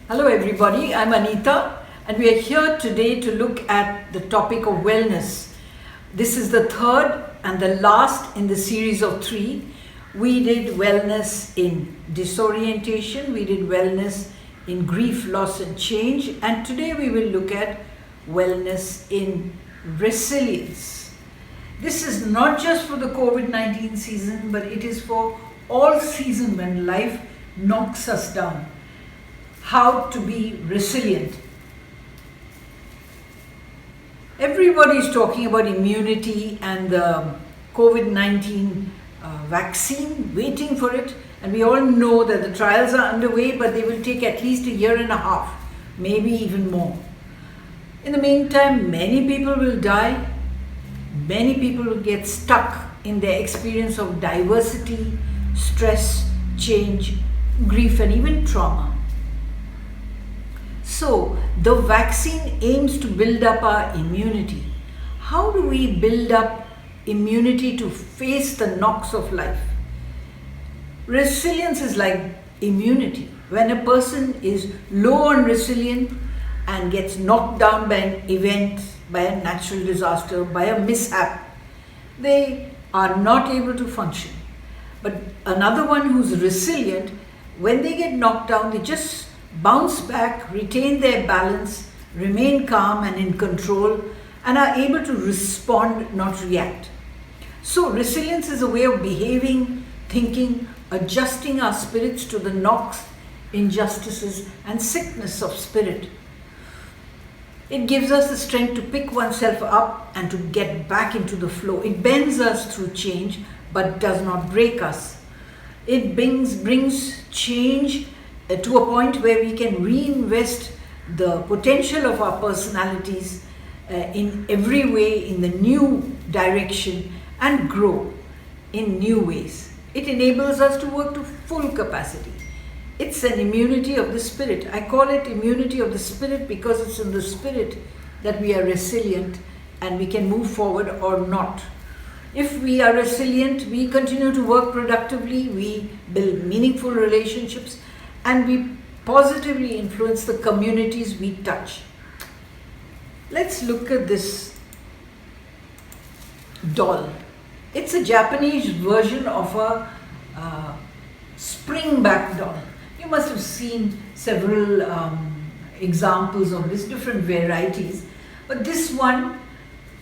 Hello everybody, I'm Anita and we are here today to look at the topic of wellness. This is the third and the last in the series of 3. We did wellness in disorientation, we did wellness in grief, loss and change, and today we will look at wellness in resilience. This is not just for the COVID-19 season, but it is for all season when life knocks us down. How to be resilient. Everybody is talking about immunity and the COVID-19 vaccine, waiting for it, and we all know that the trials are underway, but they will take at least a year and a half, maybe even more. In the meantime, many people will die, many people will get stuck in their experience of diversity, stress, change, grief and even trauma. So, the vaccine aims to build up our immunity. How do we build up immunity to face the knocks of life? Resilience is like immunity. When a person is low on resilience and gets knocked down by an event, by a natural disaster, by a mishap, they are not able to function. But another one who's resilient, when they get knocked down, they just bounce back, retain their balance, remain calm and in control, and are able to respond, not react. So resilience is a way of behaving, thinking, adjusting our spirits to the knocks, injustices and sickness of spirit. It gives us the strength to pick oneself up and to get back into the flow. It bends us through change but does not break us. It brings change to a point where we can reinvest the potential of our personalities in every way in the new direction and grow in new ways. It enables us to work to full capacity. It's an immunity of the spirit. I call it immunity of the spirit because it's in the spirit that we are resilient and we can move forward or not. If we are resilient, we continue to work productively, we build meaningful relationships, and we positively influence the communities we touch. Let's look at this doll. It's a Japanese version of a spring-back doll. You must have seen several examples of this, different varieties, but this one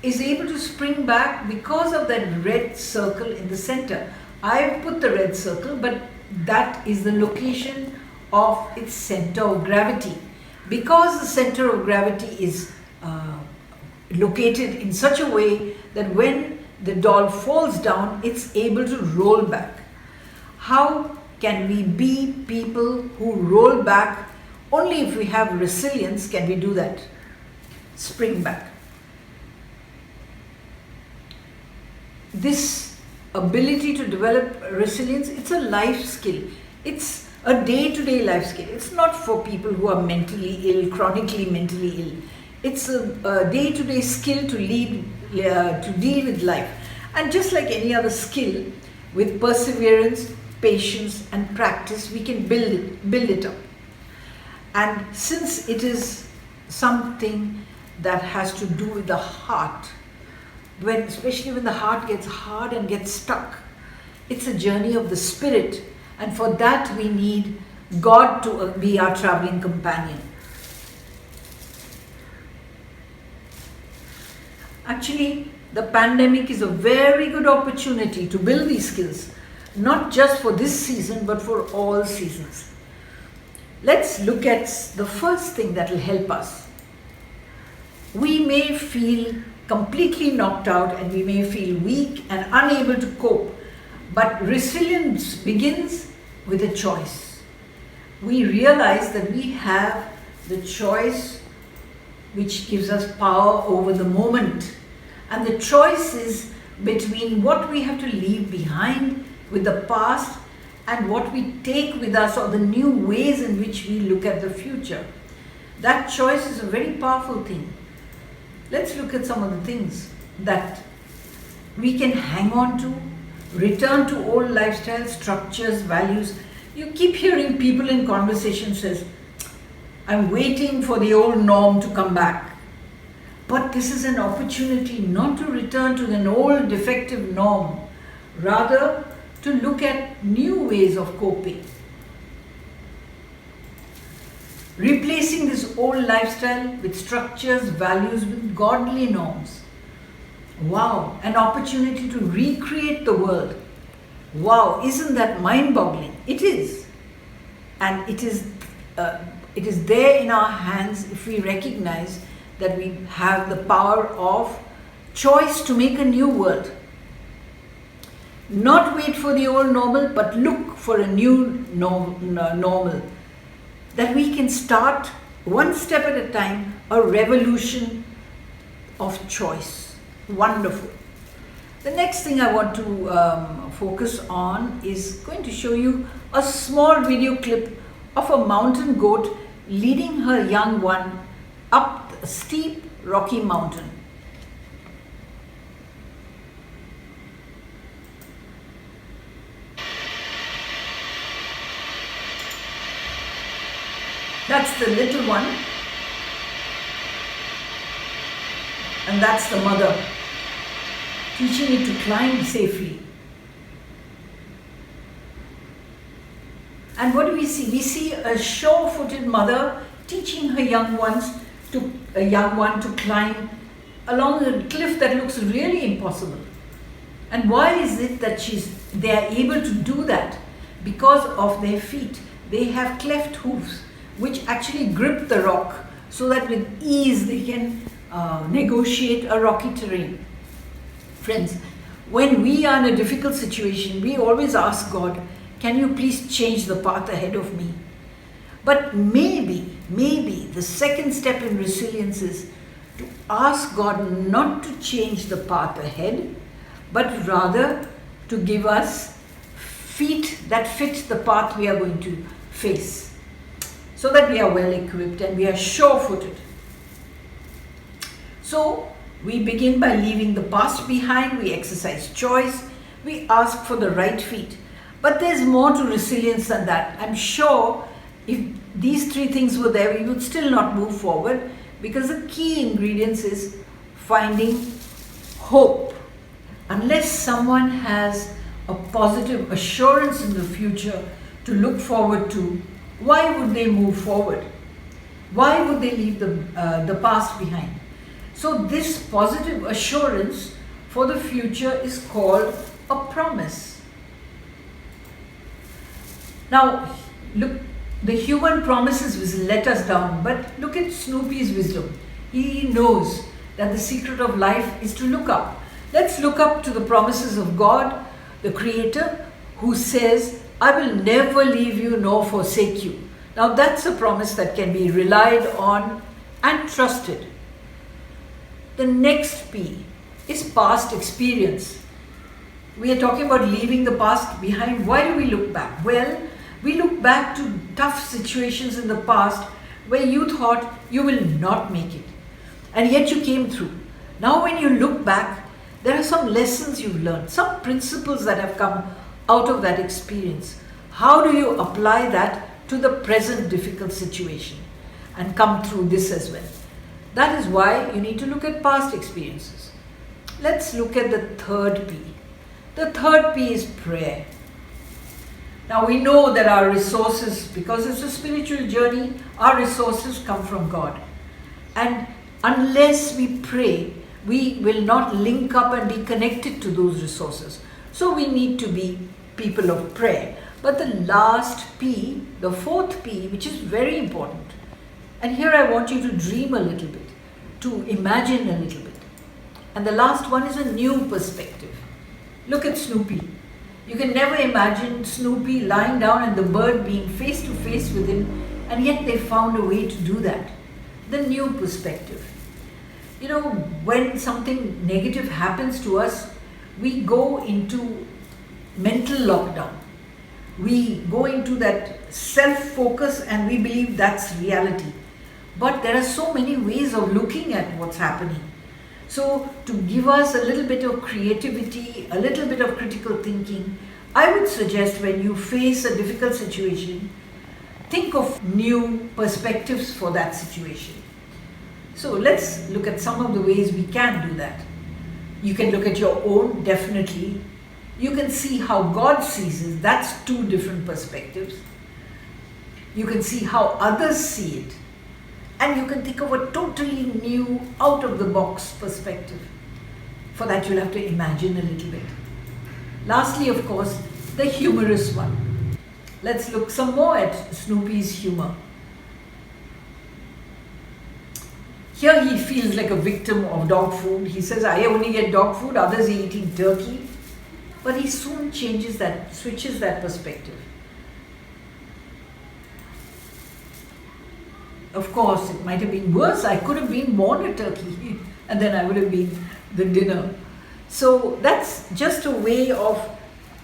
is able to spring back because of that red circle in the center. I've put the red circle, but that is the location of its center of gravity. Because the center of gravity is located in such a way that when the doll falls down, it's able to roll back. How can we be people who roll back? Only if we have resilience can we do that. Spring back. This ability to develop resilience, it's a life skill. It's a day-to-day life skill. It's not for people who are mentally ill, chronically mentally ill. It's a day-to-day skill to deal with life. And just like any other skill, with perseverance, patience and practice, we can build it up. And since it is something that has to do with the heart, especially when the heart gets hard and gets stuck, it's a journey of the spirit. And for that we need God to be our traveling companion. Actually, the pandemic is a very good opportunity to build these skills, not just for this season, but for all seasons. Let's look at the first thing that will help us. We may feel completely knocked out and we may feel weak and unable to cope. But resilience begins with a choice. We realize that we have the choice which gives us power over the moment. And the choice is between what we have to leave behind with the past and what we take with us, or the new ways in which we look at the future. That choice is a very powerful thing. Let's look at some of the things that we can hang on to, return to old lifestyles, structures, values. You keep hearing people in conversation says, I'm waiting for the old norm to come back. But this is an opportunity not to return to an old defective norm, rather to look at new ways of coping. Replacing this old lifestyle with structures, values, with godly norms. Wow, an opportunity to recreate the world. Wow, isn't that mind-boggling? It is. And it is there in our hands if we recognize that we have the power of choice to make a new world. Not wait for the old normal, but look for a new normal. That we can start one step at a time, a revolution of choice. Wonderful. The next thing I want to focus on is going to show you a small video clip of a mountain goat leading her young one up a steep rocky mountain. That's the little one, and that's the mother, teaching it to climb safely. And what do we see? We see a sure-footed mother teaching her young one to climb along a cliff that looks really impossible. And why is it that they are able to do that? Because of their feet. They have cleft hooves which actually grip the rock so that with ease they can negotiate a rocky terrain. Friends, when we are in a difficult situation, we always ask God, can you please change the path ahead of me? But maybe the second step in resilience is to ask God not to change the path ahead, but rather to give us feet that fit the path we are going to face, so that we are well equipped and we are sure-footed. So we begin by leaving the past behind, we exercise choice, we ask for the right feet. But there's more to resilience than that. I'm sure if these three things were there, we would still not move forward, because the key ingredients is finding hope. Unless someone has a positive assurance in the future to look forward to, why would they move forward? Why would they leave the past behind? So this positive assurance for the future is called a promise. Now, look, the human promises will let us down, but look at Snoopy's wisdom. He knows that the secret of life is to look up. Let's look up to the promises of God, the Creator, who says, I will never leave you nor forsake you. Now that's a promise that can be relied on and trusted. The next P is past experience. We are talking about leaving the past behind. Why do we look back? Well, we look back to tough situations in the past where you thought you will not make it, and yet you came through. Now when you look back, there are some lessons you've learned, some principles that have come out of that experience. How do you apply that to the present difficult situation and come through this as well? That is why you need to look at past experiences. Let's look at the third P. The third P is prayer. Now we know that our resources, because it's a spiritual journey, our resources come from God. And unless we pray, we will not link up and be connected to those resources. So we need to be people of prayer. But the last P, the fourth P, which is very important. And here I want you to dream a little bit, to imagine a little bit. And the last one is a new perspective. Look at Snoopy. You can never imagine Snoopy lying down and the bird being face to face with him, and yet they found a way to do that. The new perspective. You know, when something negative happens to us, we go into mental lockdown. We go into that self-focus and we believe that's reality. But there are so many ways of looking at what's happening. So to give us a little bit of creativity, a little bit of critical thinking, I would suggest when you face a difficult situation, think of new perspectives for that situation. So let's look at some of the ways we can do that. You can look at your own, definitely. You can see how God sees it. That's two different perspectives. You can see how others see it. And you can think of a totally new, out-of-the-box perspective. For that, you'll have to imagine a little bit. Lastly, of course, the humorous one. Let's look some more at Snoopy's humor. Here he feels like a victim of dog food. He says, I only get dog food, others are eating turkey. But he soon switches that perspective. Of course, it might have been worse. I could have been born a turkey and then I would have been the dinner. So that's just a way of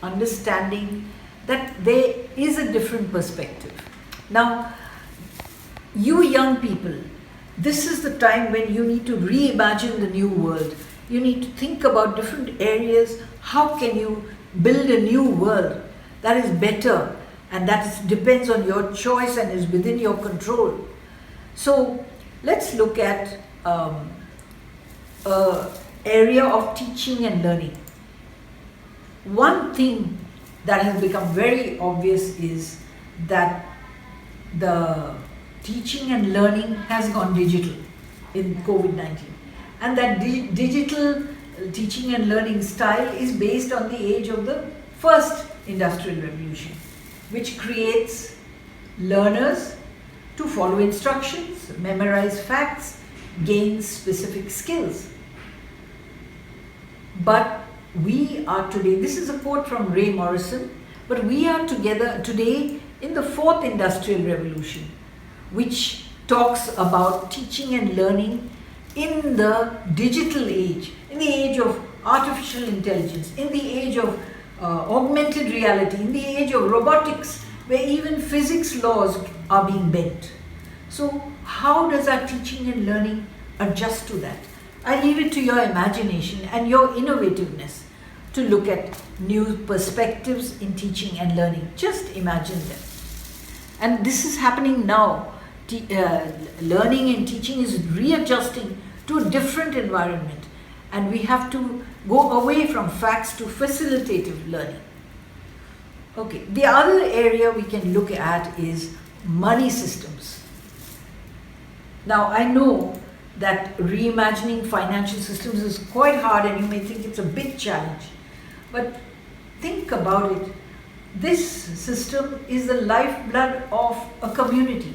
understanding that there is a different perspective. Now, you young people, this is the time when you need to reimagine the new world. You need to think about different areas. How can you build a new world that is better and that depends on your choice and is within your control? So let's look at area of teaching and learning. One thing that has become very obvious is that the teaching and learning has gone digital in COVID-19, and that digital teaching and learning style is based on the age of the first industrial revolution, which creates learners to follow instructions, memorize facts, gain specific skills. But we are today, this is a quote from Ray Morrison, but we are together today in the fourth industrial revolution, which talks about teaching and learning in the digital age, in the age of artificial intelligence, in the age of augmented reality, in the age of robotics, where even physics laws are being bent. So how does our teaching and learning adjust to that? I leave it to your imagination and your innovativeness to look at new perspectives in teaching and learning. Just imagine them. And this is happening now. Learning and teaching is readjusting to a different environment, and we have to go away from facts to facilitative learning. Okay, the other area we can look at is money systems. Now, I know that reimagining financial systems is quite hard and you may think it's a big challenge, but think about it. This system is the lifeblood of a community.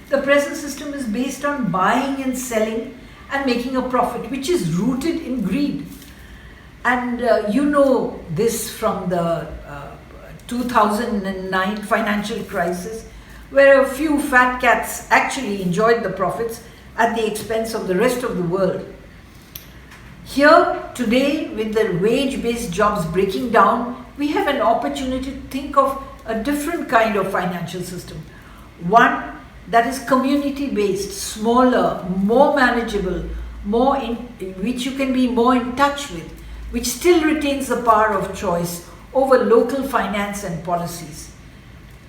The present system is based on buying and selling and making a profit, which is rooted in greed. And you know this from the 2009 financial crisis, where a few fat cats actually enjoyed the profits at the expense of the rest of the world. Here, today, with the wage-based jobs breaking down, we have an opportunity to think of a different kind of financial system. One that is community-based, smaller, more manageable, which you can be more in touch with, which still retains the power of choice over local finance and policies.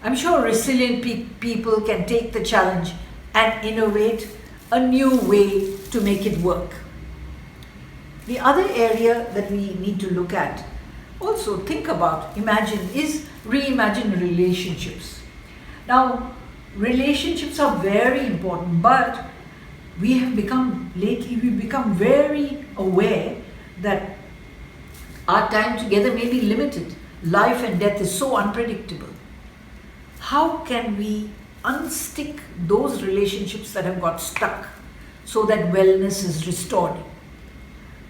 I'm sure resilient people can take the challenge and innovate a new way to make it work. The other area that we need to look at, also think about, imagine, is reimagine relationships. Now, relationships are very important, but we've become very aware that our time together may be limited. Life and death is so unpredictable. How can we unstick those relationships that have got stuck so that wellness is restored?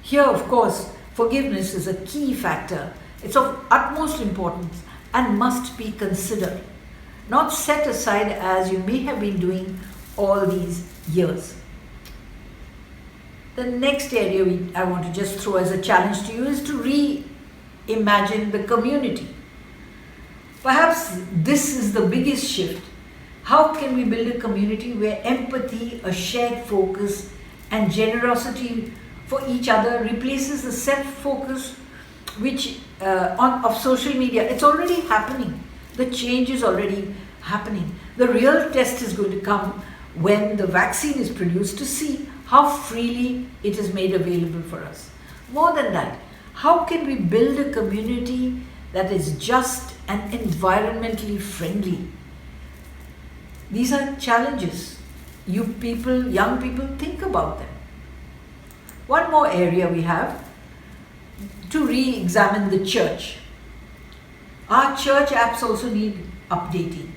Here, of course, forgiveness is a key factor. It's of utmost importance and must be considered, not set aside as you may have been doing all these years. The next area I want to just throw as a challenge to you is to reimagine the community. Perhaps this is the biggest shift. How can we build a community where empathy, a shared focus, and generosity for each other replaces the self-focus of social media? It's already happening. The change is already happening. The real test is going to come when the vaccine is produced to see how freely it is made available for us. More than that, how can we build a community that is just and environmentally friendly? These are challenges. You people, young people, think about them. One more area we have to re-examine the church. Our church apps also need updating.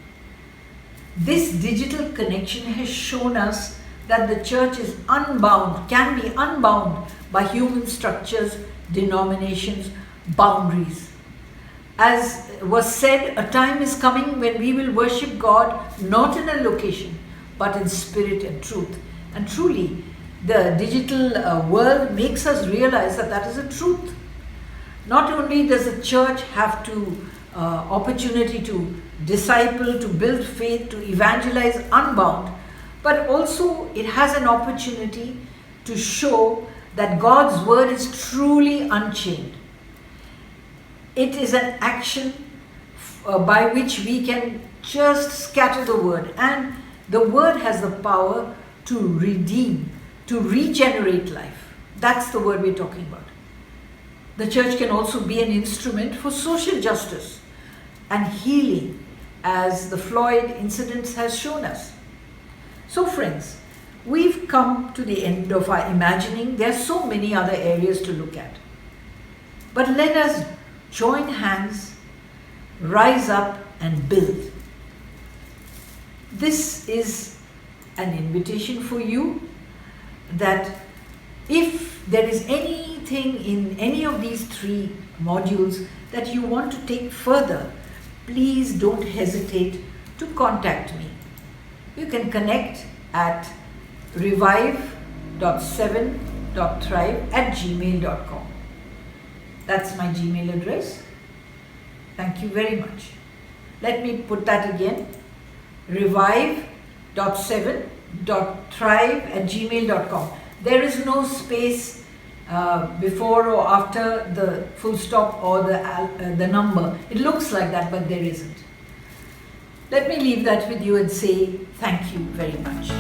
This digital connection has shown us that the church is unbound, can be unbound by human structures, denominations, boundaries. As was said, a time is coming when we will worship God not in a location, but in spirit and truth. And truly, the digital world makes us realize that that is a truth. Not only does the church have to opportunity to disciple, to build faith, to evangelize unbound, but also it has an opportunity to show that God's word is truly unchained. It is an action by which we can just scatter the word, and the word has the power to redeem, to regenerate life. That's the word we're talking about. The church can also be an instrument for social justice and healing, as the Floyd incident has shown us. So friends, we've come to the end of our imagining. There are so many other areas to look at. But let us join hands, rise up and build. This is an invitation for you that if there is anything in any of these 3 modules that you want to take further, please don't hesitate to contact me. You can connect at revive.7.thrive@gmail.com. That's my Gmail address. Thank you very much. Let me put that again. revive.7.thrive@gmail.com. There is no space before or after the full stop or the number. It looks like that, but there isn't. Let me leave that with you and say thank you very much.